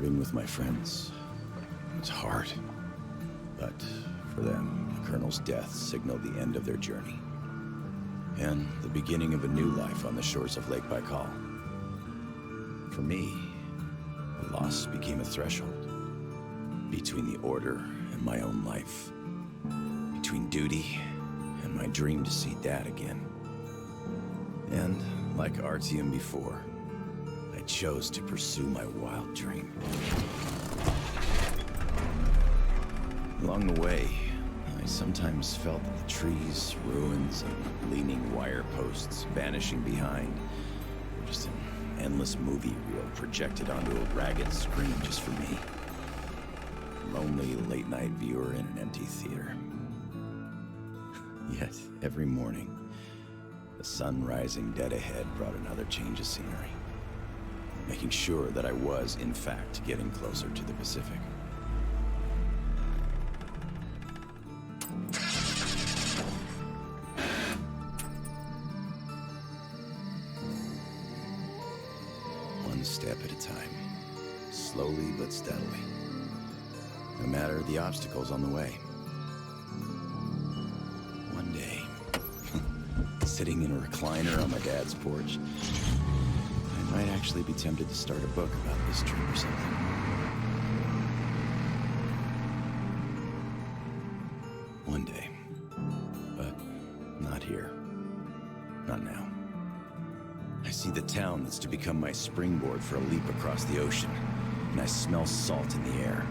Parting with my friends was hard, but for them, the Colonel's death signaled the end of their journey, and the beginning of a new life on the shores of Lake Baikal. For me, the loss became a threshold between the Order and my own life, between duty and my dream to see Dad again. And, like Artyom before, I chose to pursue my wild dream. Along the way, I sometimes felt that the trees, ruins, and leaning wire posts vanishing behind were just an endless movie reel projected onto a ragged screen just for me. A lonely late-night viewer in an empty theater. Yet, every morning, the sun rising dead ahead brought another change of scenery, making sure that I was, in fact, getting closer to the Pacific. One step at a time, slowly but steadily, no matter the obstacles on the way. One day, sitting in a recliner on my dad's porch, I might actually be tempted to start a book about this trip or something. One day. But not here. Not now. I see the town that's to become my springboard for a leap across the ocean, and I smell salt in the air.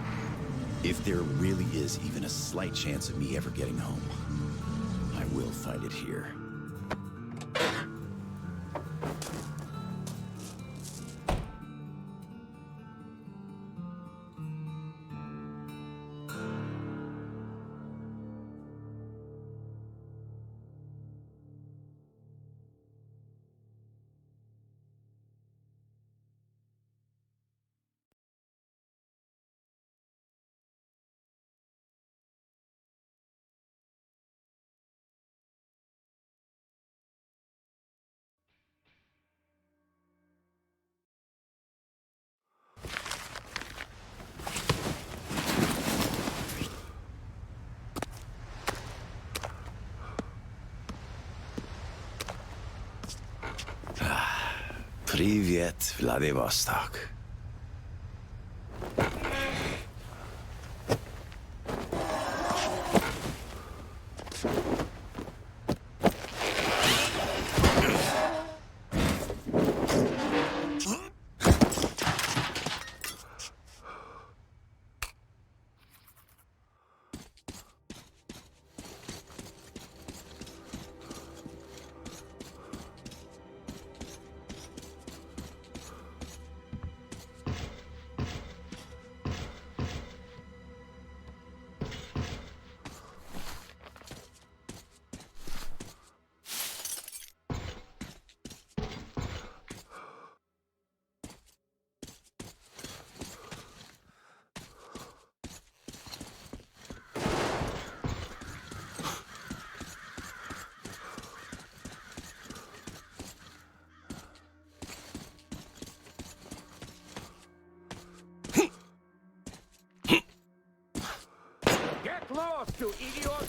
If there really is even a slight chance of me ever getting home, I will find it here. Привет, Владивосток. Lost, you idiot!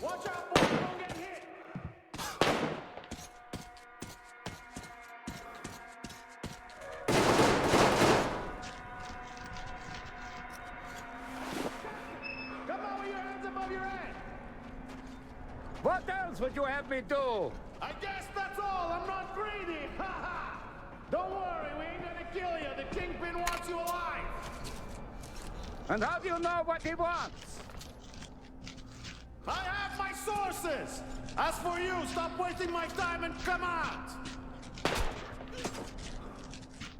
Watch out, boy! Don't get hit! Come on with your hands above your head! What else would you have me do? I guess that's all. I'm not greedy. Ha ha! Don't worry, we ain't gonna kill you. The Kingpin wants you alive. And how do you know what he wants? I have my sources! As for you, stop wasting my time and come out!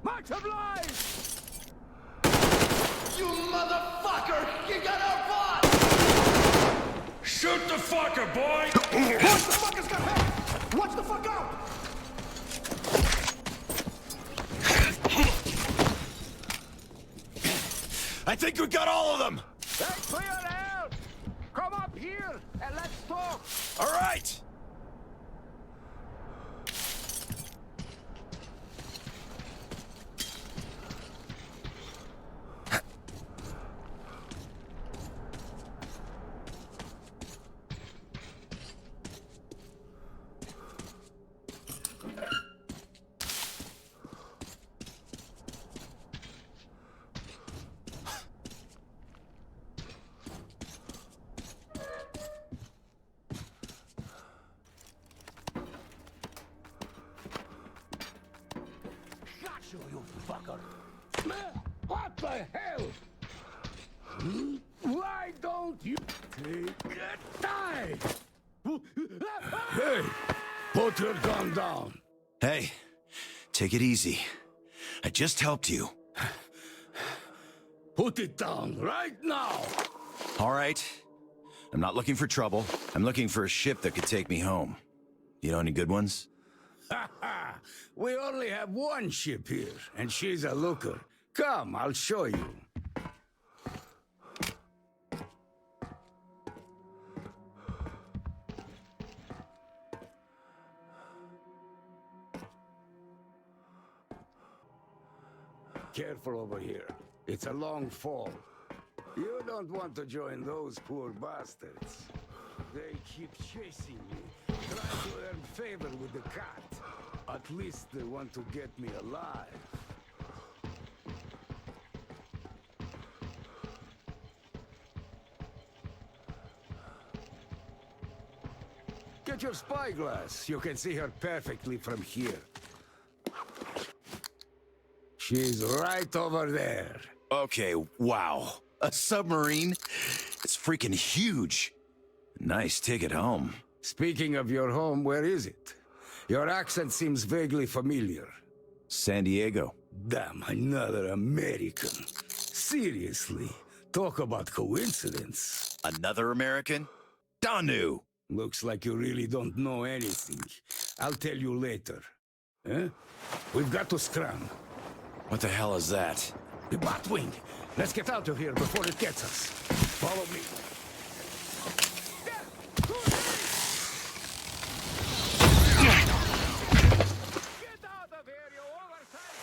Much obliged! You motherfucker! You got outfought! Shoot the fucker, boy! What the fuck is gonna happen? Watch the fuck out! I think we got all of them! They cleared out! Come up here and let's talk! All right! you, you fucker. What the hell? Why don't you die? Hey, put your gun down. Hey, take it easy. I just helped you. Put it down right now. All right. I'm not looking for trouble. I'm looking for a ship that could take me home. You know any good ones? We only have one ship here, and she's a looker. Come, I'll show you. Careful over here. It's a long fall. You don't want to join those poor bastards. They keep chasing me, trying to earn favor with the cat. At least they want to get me alive. Get your spyglass. You can see her perfectly from here. She's right over there. Okay, wow. A submarine? It's freaking huge. Nice ticket home. Speaking of your home, where is it? Your accent seems vaguely familiar. San Diego. Damn, another American. Seriously, talk about coincidence. Another American? Danu! Looks like you really don't know anything. I'll tell you later. Huh? We've got to scram. What the hell is that? The Batwing! Let's get out of here before it gets us. Follow me. Get out of here, you oversized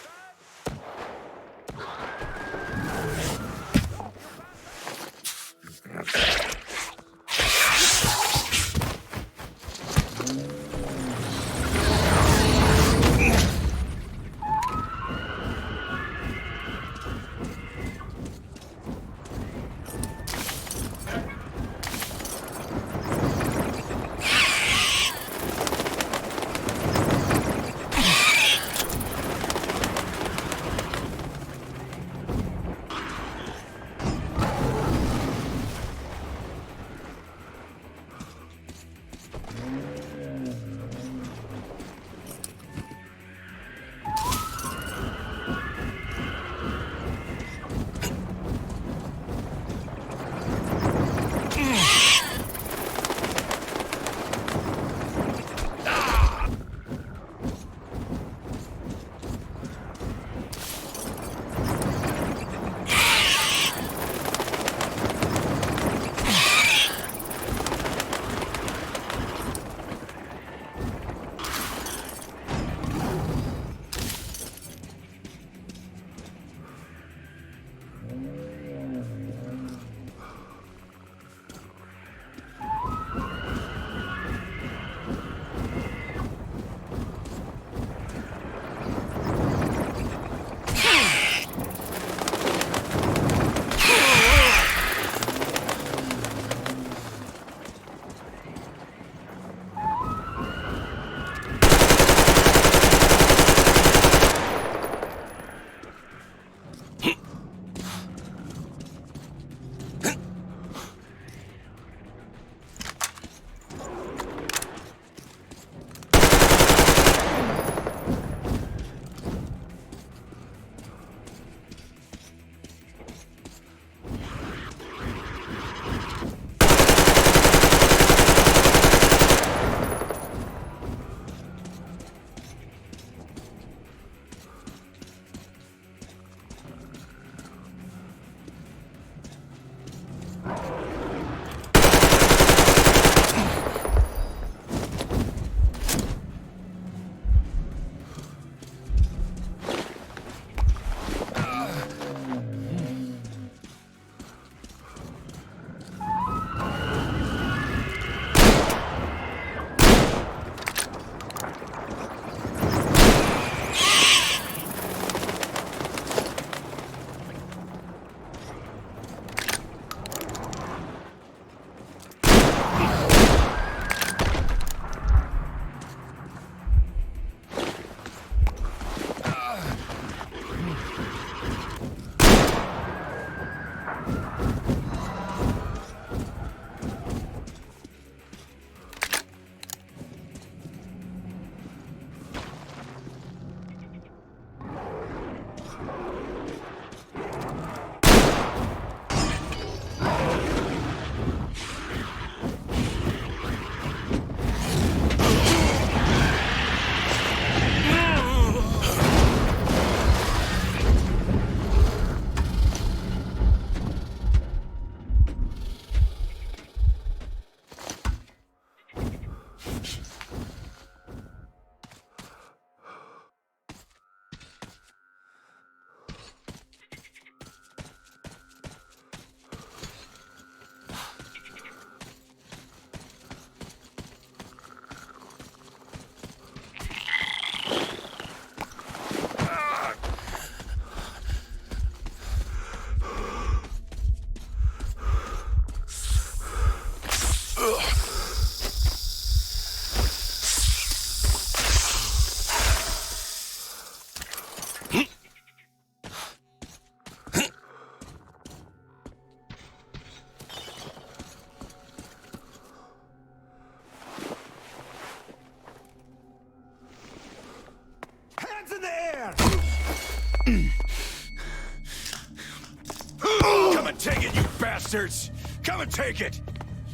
Come and take it, you bastards! Come and take it!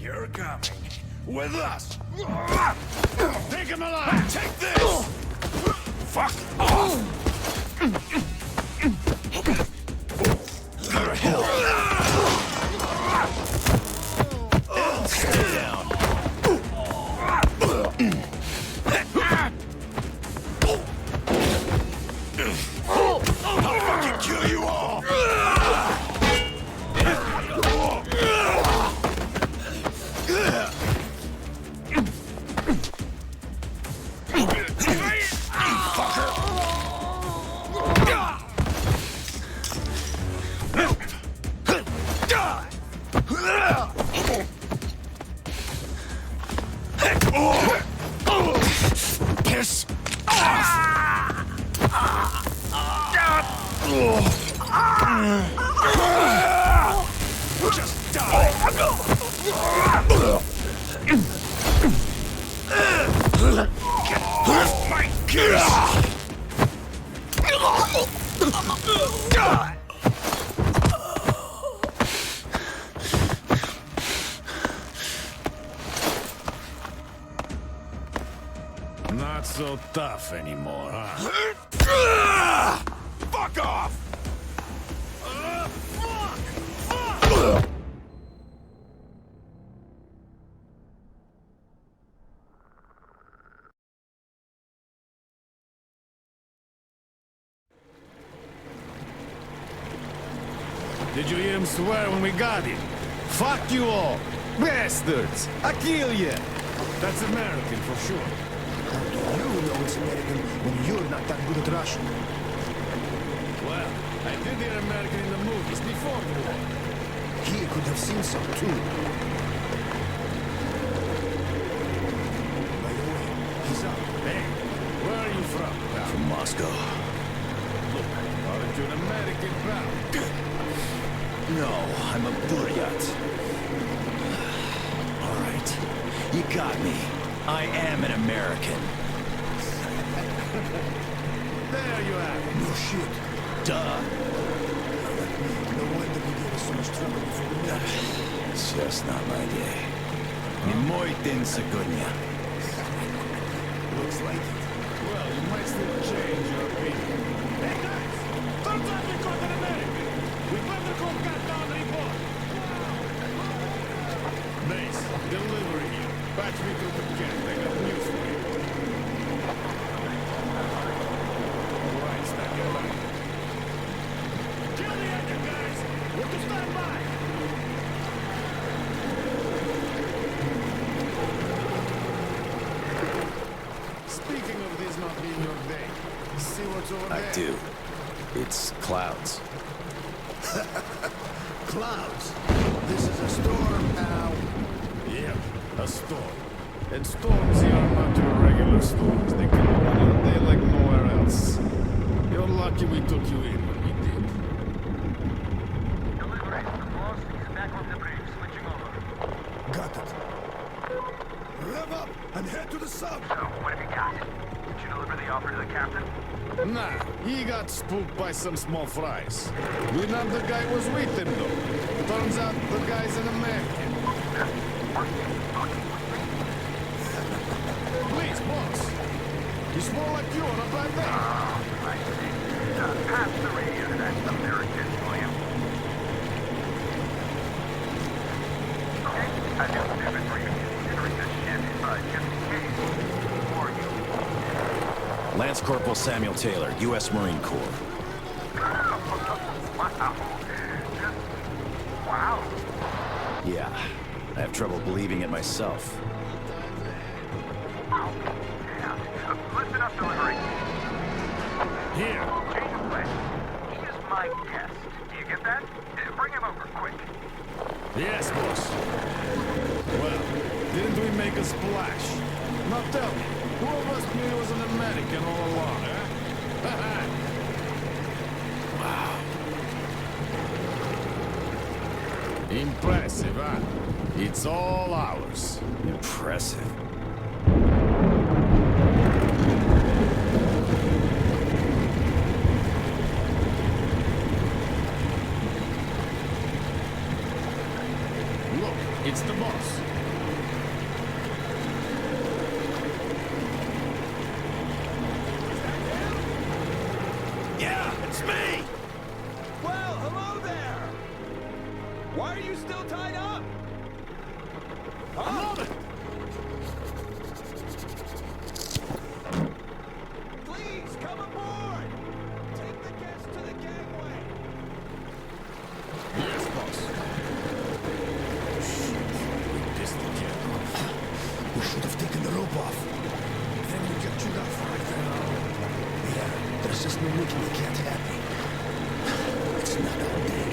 You're coming with us! Take him alive! Take this! Fuck off! Go to hell! Stay down! I'll fucking kill you all! Piss off! Just die! Get off my kiss! Not so tough anymore, huh? Fuck off! Fuck! Did you hear him swear when we got him? Fuck you all! Bastards! I kill you! That's American for sure. You know it's American when you're not that good at Russian. Well, I did hear American in the movies before the war. He could have seen some too. By the way, he's up. Hey, where are you from, pal? From Moscow. Look, aren't you an American, pal? No, I'm a Buryat. All right, you got me. I am an American. There you have it. No shit. Duh. No wonder he gave us so much trouble before we met. It's just not my day. Не мой день сегодня. Looks like it. Well, you might still change your opinion. Hey guys! Don't tell me caught an American! We better call cat down report! Base, delivery here. Patch me through the camp. I got news for you. Alright, stack your back. Kill the engine, guys! We're to stand by! Speaking of this not being your day, see what's over there? I do. It's clouds. Clouds. This is a storm now. Yep, a storm. And storms here are not your regular storms. They come on in a day like nowhere else. You're lucky we took you in when we did. Delivery. The boss is back on the bridge, switching over. Got it. Rev up and head to the sub. So, what have you got? Did you deliver the offer to the captain? Nah, He got spooked by some small fries. We know the guy was with him, though. Turns out the guy's an American. Please, boss. He's more like you on a bad day. I see. Pass the radio to that American, William. Okay, I feel stupid for you considering this shit, but just in case, for you. Lance Corporal Samuel Taylor, U.S. Marine Corps. Wow. Wow. Yeah, I have trouble believing it myself. Yeah. Listen up, delivery. Here. Change of plan. He is my guest. Do you get that? Bring him over, quick. Yes, boss. Well, didn't we make a splash? Now tell me, who of us knew he was an American all along, eh? Wow. Impressive, huh? It's all ours. Impressive. Look, it's the boss. Yeah, it's me! Well, hello there! Why are you still tied up? Huh? Please, come aboard! Take the guests to the gangway! Yes, boss. Shit, we pissed the kid off. We should have taken the rope off. Then you get chewed out for like that. Yeah, there's just no making the cat happy. It's not our day.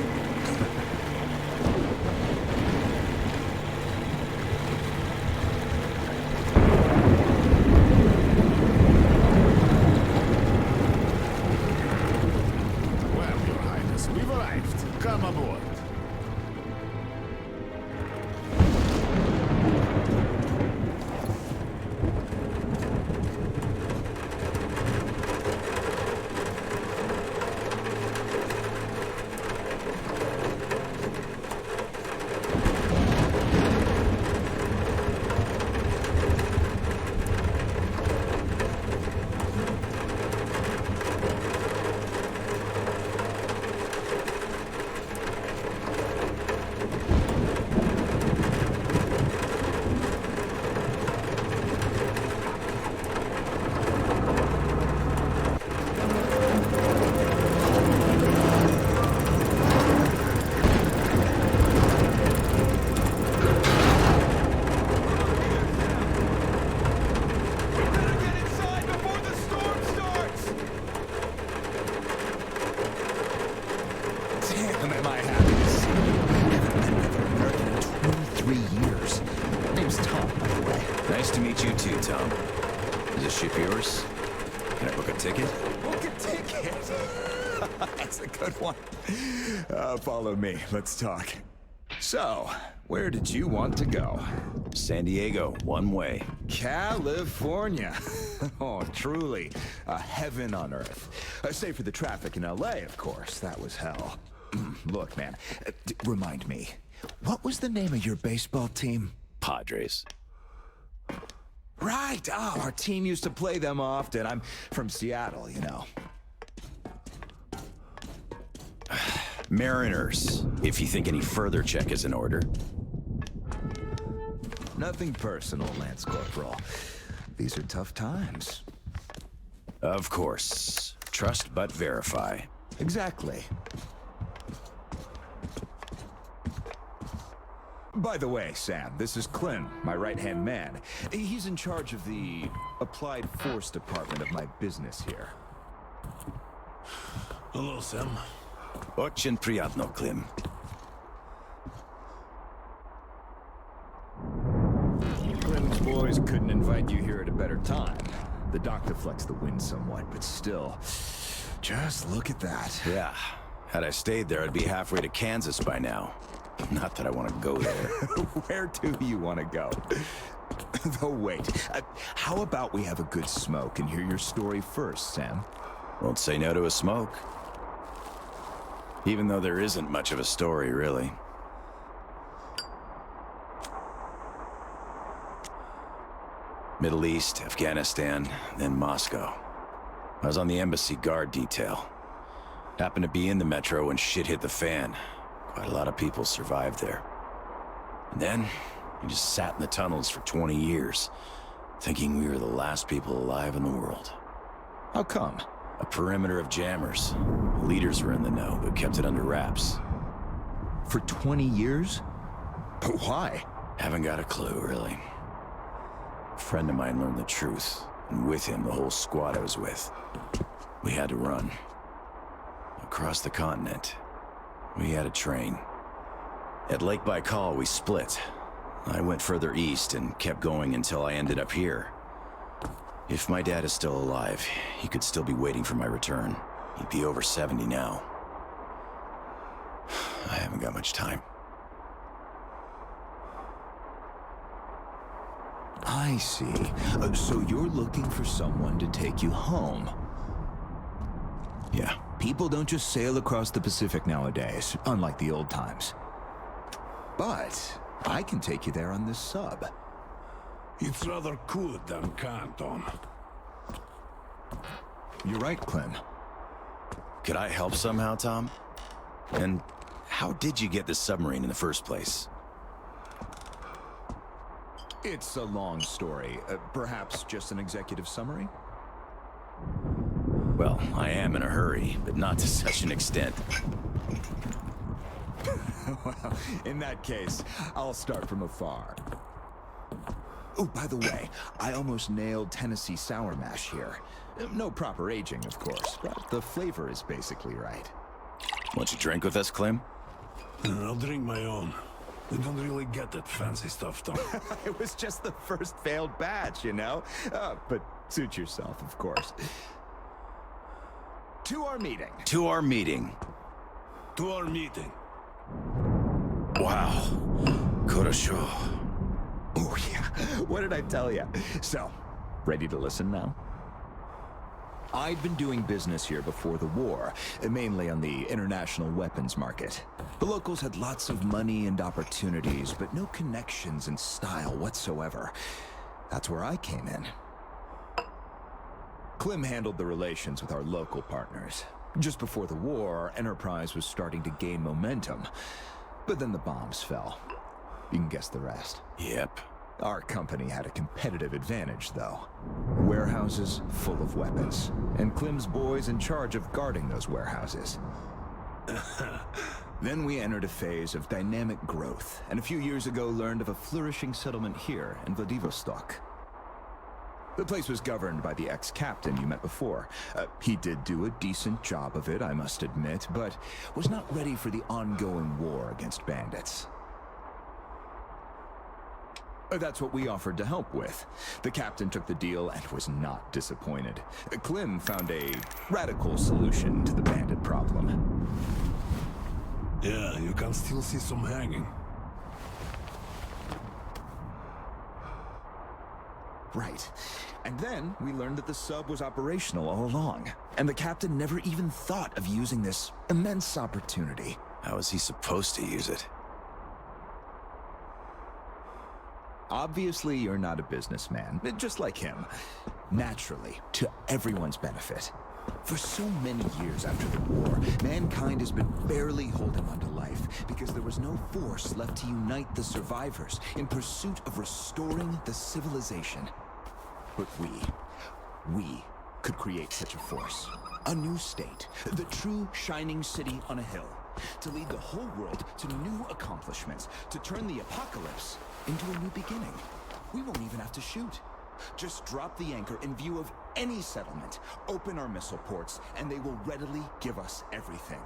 Well, Your Highness, we've arrived. Come aboard. Better get inside before the storm starts! Damn, am I happy to see you. American in 23 years. Name's Tom, by the way. Nice to meet you too, Tom. Is this ship yours? Can I book a ticket? Book a ticket? That's a good one. Follow me. Let's talk. So, where did you want to go? San Diego, one way. California. Oh, truly. A heaven on earth. Save for the traffic in LA, of course. That was hell. Look, man. Remind me. What was the name of your baseball team? Padres. Right. Oh, our team used to play them often. I'm from Seattle, you know. Mariners, if you think any further check is in order. Nothing personal, Lance Corporal. These are tough times. Of course. Trust but verify. Exactly. By the way, Sam, this is Clem, my right-hand man. He's in charge of the Applied Force department of my business here. Hello, Sam. Очень приятно, Klim. Clem's boys couldn't invite you here at a better time. The dock deflects the wind somewhat, but still, just look at that. Yeah. Had I stayed there, I'd be halfway to Kansas by now. Not that I want to go there. Where do you want to go? Though wait, how about we have a good smoke and hear your story first, Sam? Won't say no to a smoke. Even though there isn't much of a story, really. Middle East, Afghanistan, then Moscow. I was on the embassy guard detail. Happened to be in the metro when shit hit the fan. Quite a lot of people survived there. And then, we just sat in the tunnels for 20 years, thinking we were the last people alive in the world. How come? A perimeter of jammers. The leaders were in the know, but kept it under wraps. For 20 years? But why? Haven't got a clue, really. A friend of mine learned the truth, and with him, the whole squad I was with. We had to run. Across the continent. We had a train. At Lake Baikal, we split. I went further east and kept going until I ended up here. If my dad is still alive, he could still be waiting for my return. He'd be over 70 now. I haven't got much time. I see. So you're looking for someone to take you home. Yeah. People don't just sail across the Pacific nowadays, unlike the old times. But I can take you there on this sub. It's rather cool than can't, Tom. You're right, Clem. Could I help somehow, Tom? And how did you get this submarine in the first place? It's a long story. Perhaps just an executive summary? Well, I am in a hurry, but not to such an extent. Well, in that case, I'll start from afar. Oh, by the way, I almost nailed Tennessee sour mash here. No proper aging, of course, but the flavor is basically right. Want you drink with us, Clem? I'll drink my own. We don't really get that fancy stuff, Tom. It was just the first failed batch, you know? But suit yourself, of course. To our meeting. To our meeting. To our meeting. Wow. Korosho. Oh, yeah. What did I tell you? So, ready to listen now? I'd been doing business here before the war, mainly on the international weapons market. The locals had lots of money and opportunities, but no connections and style whatsoever. That's where I came in. Clem handled the relations with our local partners. Just before the war, our enterprise was starting to gain momentum. But then the bombs fell. You can guess the rest. Yep. Our company had a competitive advantage, though. Warehouses full of weapons, and Clem's boys in charge of guarding those warehouses. Then we entered a phase of dynamic growth, and a few years ago learned of a flourishing settlement here in Vladivostok. The place was governed by the ex-captain you met before. He did do a decent job of it, I must admit, but was not ready for the ongoing war against bandits. That's what we offered to help with. The captain took the deal and was not disappointed. Clem found a radical solution to the bandit problem. Yeah, you can still see some hanging. Right. And then we learned that the sub was operational all along, and the captain never even thought of using this immense opportunity. How is he supposed to use it? Obviously, you're not a businessman, just like him. Naturally, to everyone's benefit. For so many years after the war, mankind has been barely holding on to life because there was no force left to unite the survivors in pursuit of restoring the civilization. But we could create such a force. A new state, the true shining city on a hill, to lead the whole world to new accomplishments, to turn the apocalypse into a new beginning. We won't even have to shoot. Just drop the anchor in view of any settlement, open our missile ports, and they will readily give us everything,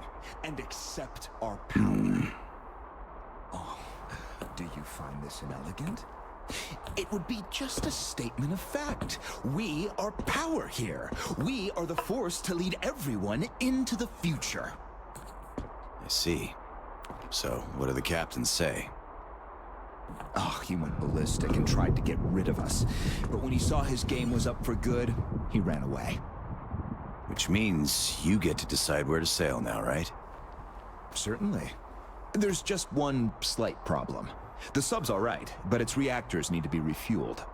and accept our power. Oh, do you find this inelegant? It would be just a statement of fact. We are power here. We are the force to lead everyone into the future. I see. So, what do the captains say? Oh, he went ballistic and tried to get rid of us. But when he saw his game was up for good, he ran away. We Which means you get to decide where to sail now, right? Certainly. There's just one slight problem. The sub's all right, but its reactors need to be refueled.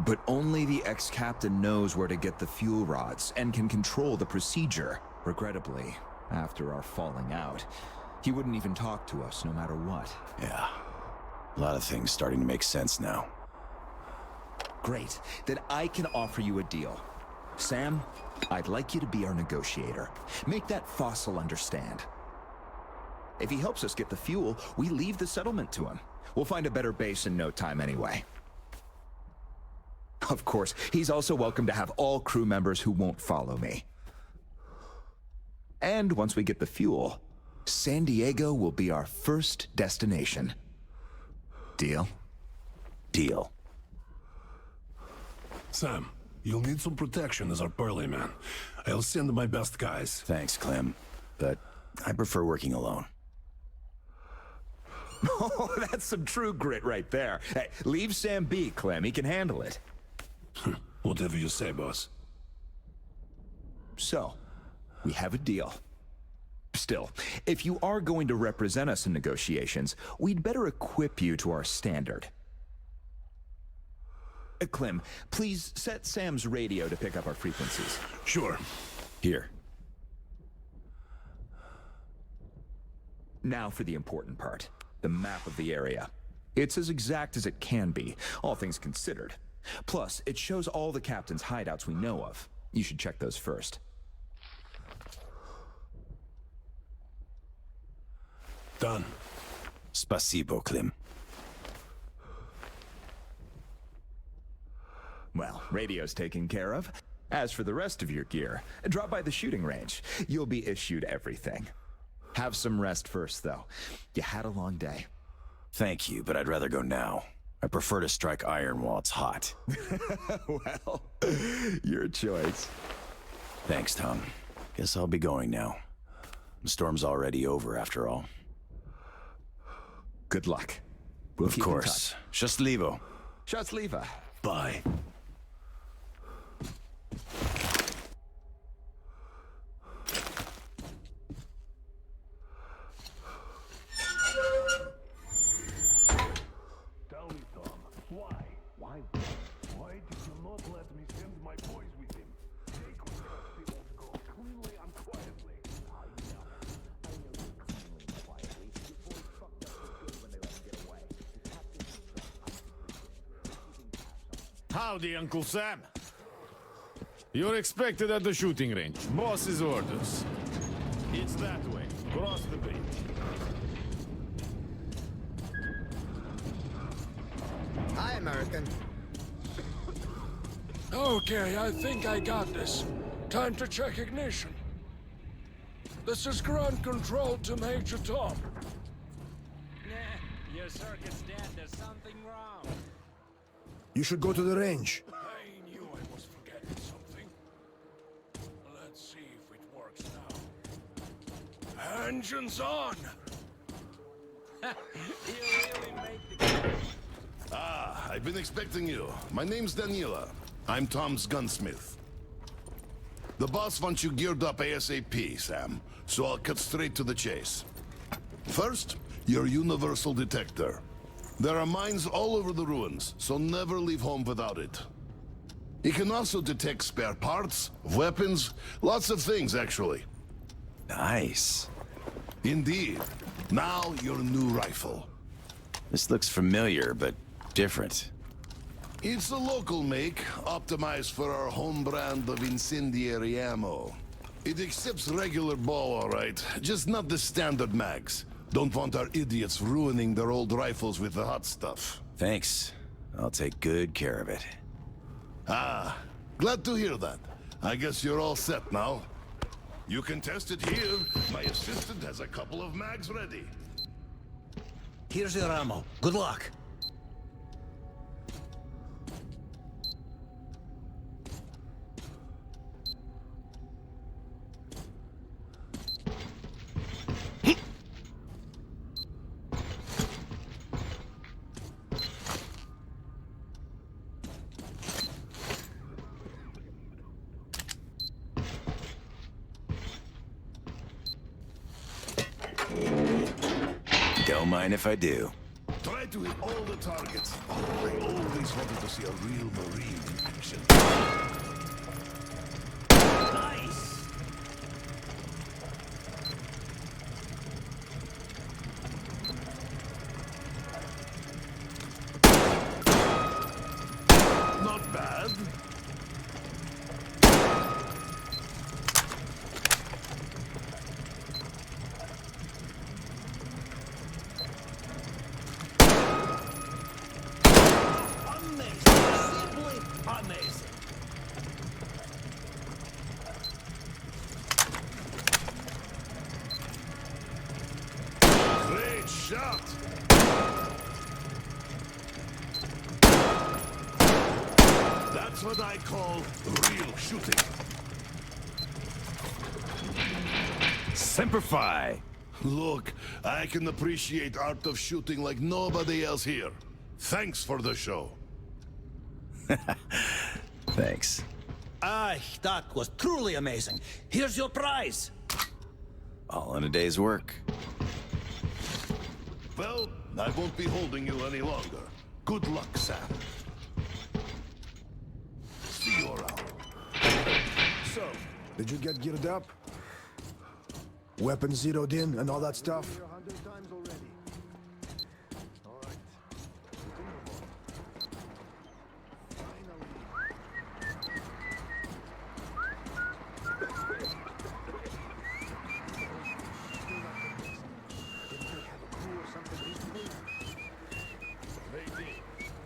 But only the ex-captain knows where to get the fuel rods and can control the procedure. Regrettably, after our falling out, he wouldn't even talk to us no matter what. Yeah. A lot of things starting to make sense now. Great. Then I can offer you a deal. Sam, I'd like you to be our negotiator. Make that fossil understand. If he helps us get the fuel, we leave the settlement to him. We'll find a better base in no time anyway. Of course, he's also welcome to have all crew members who won't follow me. And once we get the fuel, San Diego will be our first destination. Deal? Deal. Sam, you'll need some protection as our Pearly man. I'll send my best guys. Thanks, Clem. But I prefer working alone. Oh, that's some true grit right there. Hey, leave Sam be, Clem. He can handle it. Whatever you say, boss. So, we have a deal. Still, if you are going to represent us in negotiations, we'd better equip you to our standard. Clem, please set Sam's radio to pick up our frequencies. Sure. Here. Now for the important part. The map of the area. It's as exact as it can be, all things considered. Plus, it shows all the captain's hideouts we know of. You should check those first. Done. Spasibo, Clem. Well, radio's taken care of. As for the rest of your gear, drop by the shooting range. You'll be issued everything. Have some rest first, though. You had a long day. Thank you, but I'd rather go now. I prefer to strike iron while it's hot. Well, your choice. Thanks, Tom. Guess I'll be going now. The storm's already over, after all. Good luck. We'll Of keep in course. Счастливо. touch. Счастливо. Bye. Tell me, Tom, why? Why did you not let me send my boys with him? They could have the old girl cleanly and quietly. I know you cleanly and quietly. Your boys fucked up so good when they let him get away. The captain's Howdy, Uncle Sam. You're expected at the shooting range. Boss's orders. It's that way. Cross the bridge. Hi, American. Okay, I think I got this. Time to check ignition. This is ground control to Major Tom. Nah, your circuit's dead. There's something wrong. You should go to the range. I knew I was forgetting something. Let's see if it works now. Engines on! You really make the... I've been expecting you. My name's Daniela. I'm Tom's gunsmith. The boss wants you geared up ASAP, Sam, so I'll cut straight to the chase. First, your universal detector. There are mines all over the ruins, so never leave home without it. It can also detect spare parts, weapons, lots of things, actually. Nice. Indeed. Now, your new rifle. This looks familiar, but different. It's a local make, optimized for our home brand of incendiary ammo. It accepts regular ball, all right, just not the standard mags. Don't want our idiots ruining their old rifles with the hot stuff. Thanks. I'll take good care of it. Glad to hear that. I guess you're all set now. You can test it here. My assistant has a couple of mags ready. Here's your ammo. Good luck. Don't mind if I do. Try to hit all the targets. Oh, I always wanted to see a real Marine in action. Nice! Not bad. Simply amazing. Great shot. That's what I call real shooting. Semper Fi. Look, I can appreciate art of shooting like nobody else here. Thanks for the show. Thanks. That was truly amazing. Here's your prize. All in a day's work. Well, I won't be holding you any longer. Good luck, Sam. See you around. So, did you get geared up? Weapons zeroed in and all that stuff?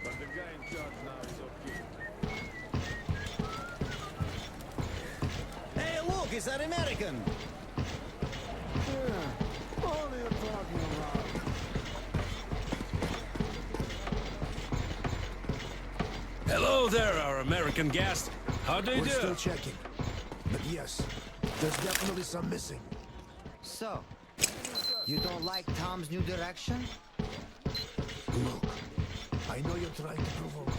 But the guy in charge now is okay. Hey, look, it's that American. Hello there, our American guest. How do you We're do? still checking. But yes, there's definitely some missing. So, you don't like Tom's new direction? Look, I know you're trying to provoke me.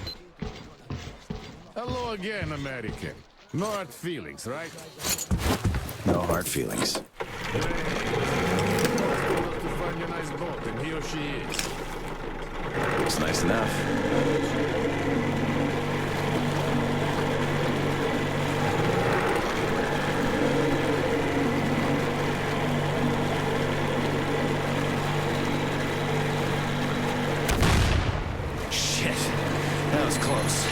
Hello again, American. No hard feelings, right? No hard feelings. Hey, to find a nice boat, and here she is. Looks nice enough. Shit. That was close.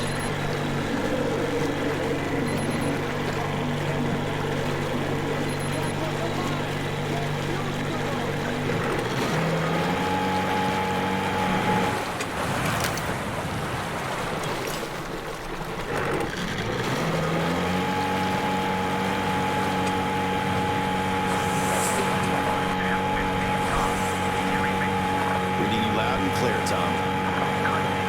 Reading you loud and clear, Tom.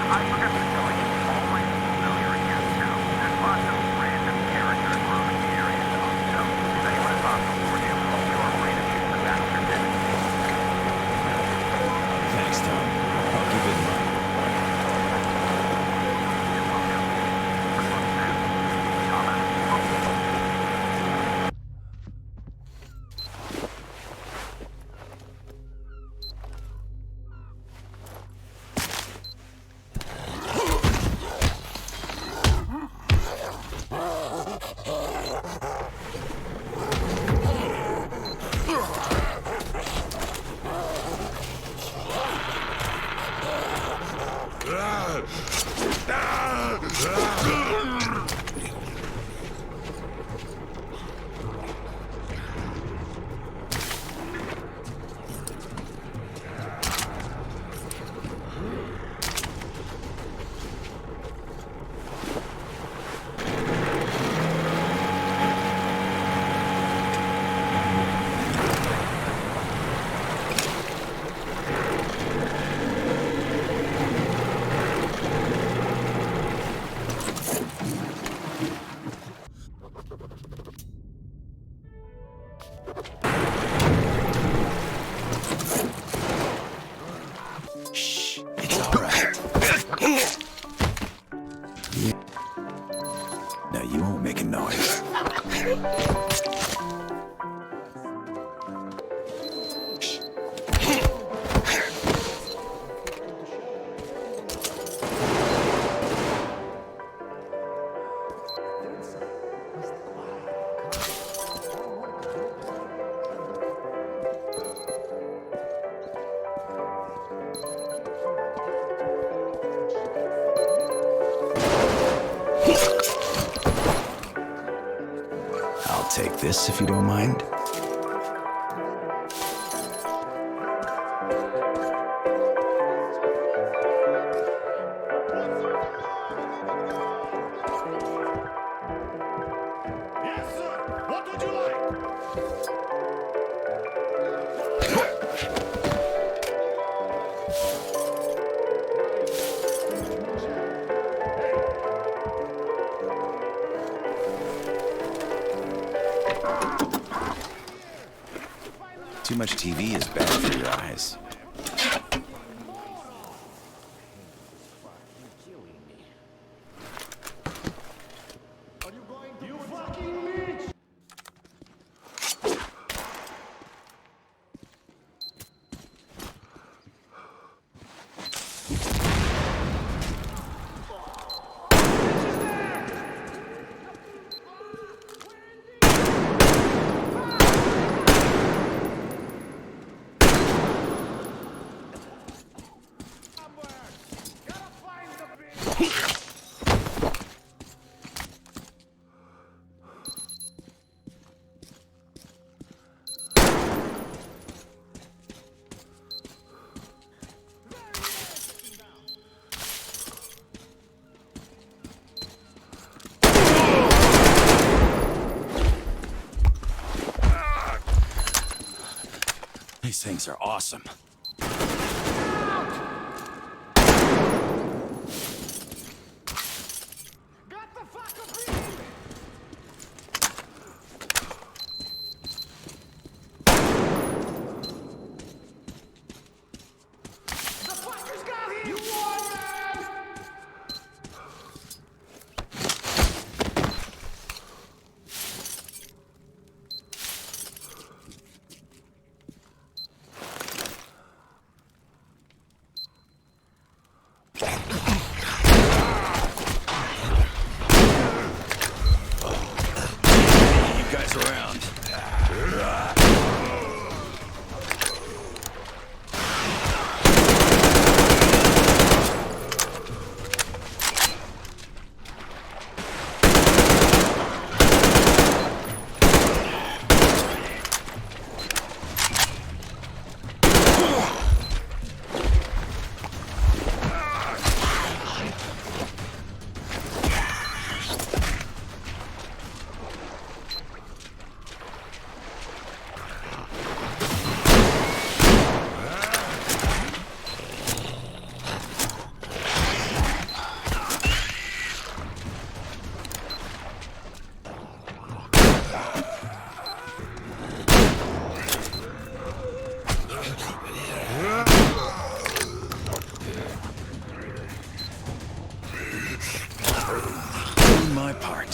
I forgot to tell you, all my familiar again too. There's lots of random characters roaming the area though, so if anyone is hostile for you, you're free to shoot the bastard dead. Thanks, Tom. I'll keep it in mind. take this if you don't mind. Yes, sir! What would you like? Too much TV is bad for your eyes. You fucking bitch! These things are awesome. My part.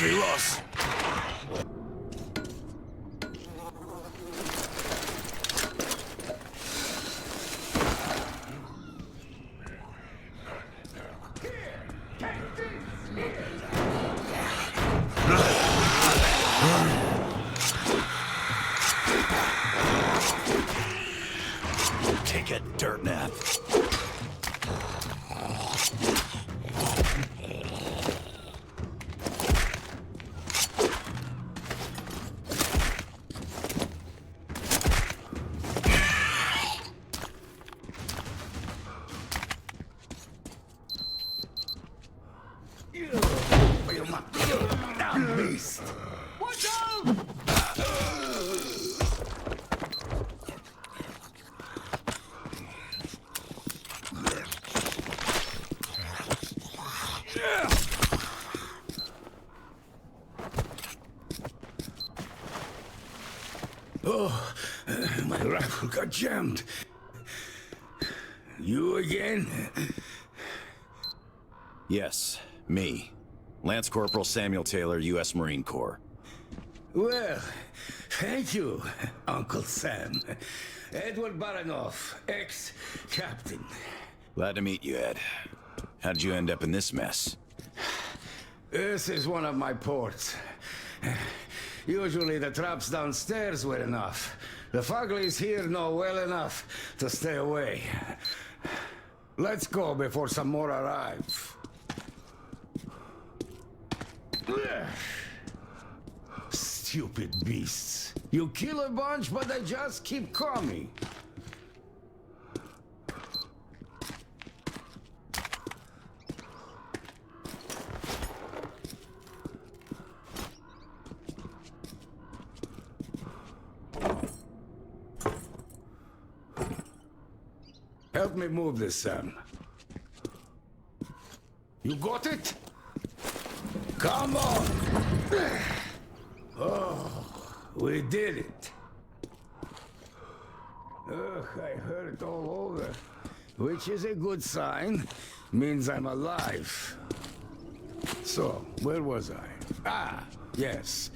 Lost. Take a dirt nap. Oh, my rifle got jammed. You again? Yes, me. Lance Corporal Samuel Taylor, U.S. Marine Corps. Well, thank you, Uncle Sam. Edward Baranoff, ex-captain. Glad to meet you, Ed. How'd you end up in this mess? This is one of my ports. Usually the traps downstairs were enough. The Fuglies here know well enough to stay away. Let's go before some more arrive. Stupid beasts. You kill a bunch, but they just keep coming. Help me move this, Sam. You got it? Come on! Oh, we did it. Ugh, I hurt all over. Which is a good sign. Means I'm alive. So, where was I? Ah, yes.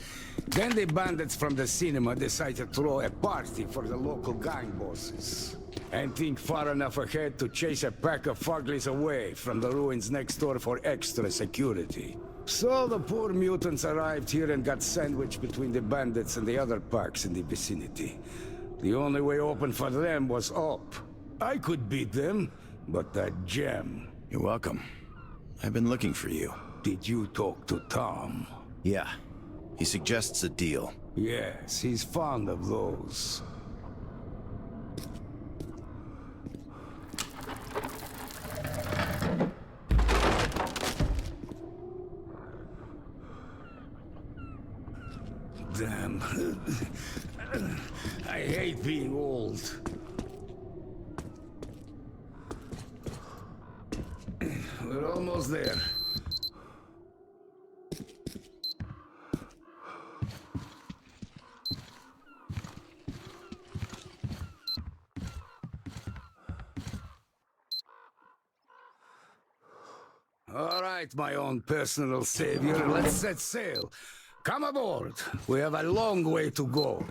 Then the bandits from the cinema decided to throw a party for the local gang bosses. And think far enough ahead to chase a pack of Fuglies away from the ruins next door for extra security. So the poor mutants arrived here and got sandwiched between the bandits and the other packs in the vicinity. The only way open for them was up. I could beat them, but that gem... You're welcome. I've been looking for you. Did you talk to Tom? Yeah. He suggests a deal. Yes, he's fond of those. Damn. I hate being old. We're almost there. All right, my own personal savior, let's set sail. Come aboard. We have a long way to go.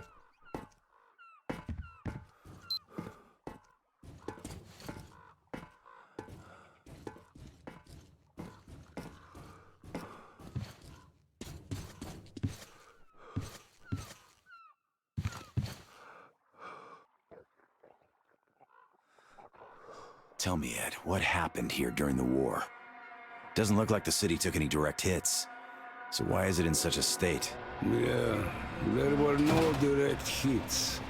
Tell me, Ed, what happened here during the war? Doesn't look like the city took any direct hits. So why is it in such a state? Yeah, there were no direct hits.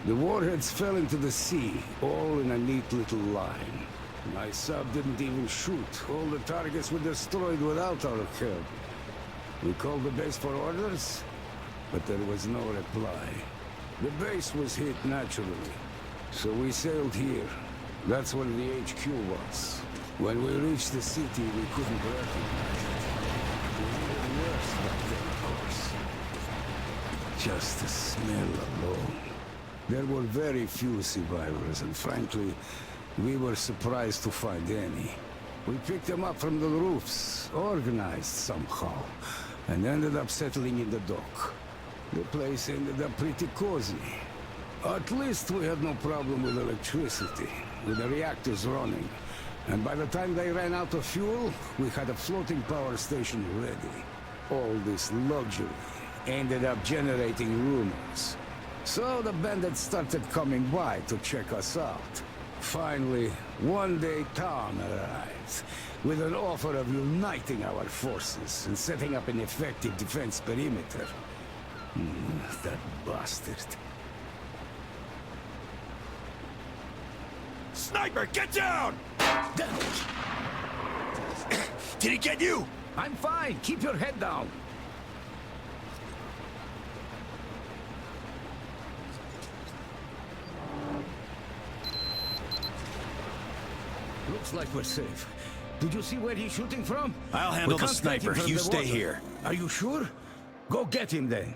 The warheads fell into the sea, all in a neat little line. My sub didn't even shoot. All the targets were destroyed without our help. We called the base for orders, but there was no reply. The base was hit naturally, so we sailed here. That's where the HQ was. When we reached the city, we couldn't recognize it. It was even worse back then, of course. Just the smell alone. There were very few survivors, and frankly, we were surprised to find any. We picked them up from the roofs, organized somehow, and ended up settling in the dock. The place ended up pretty cozy. At least we had no problem with electricity, with the reactors running. And by the time they ran out of fuel, we had a floating power station ready. All this luxury ended up generating rumors. So the bandits started coming by to check us out. Finally, one day Tom arrived, with an offer of uniting our forces and setting up an effective defense perimeter. That bastard. Sniper, get down! Damn it! Did he get you? I'm fine. Keep your head down. Looks like we're safe. Did you see where he's shooting from? I'll handle We the can't get sniper. him from You the stay water. here. Are you sure? Go get him then.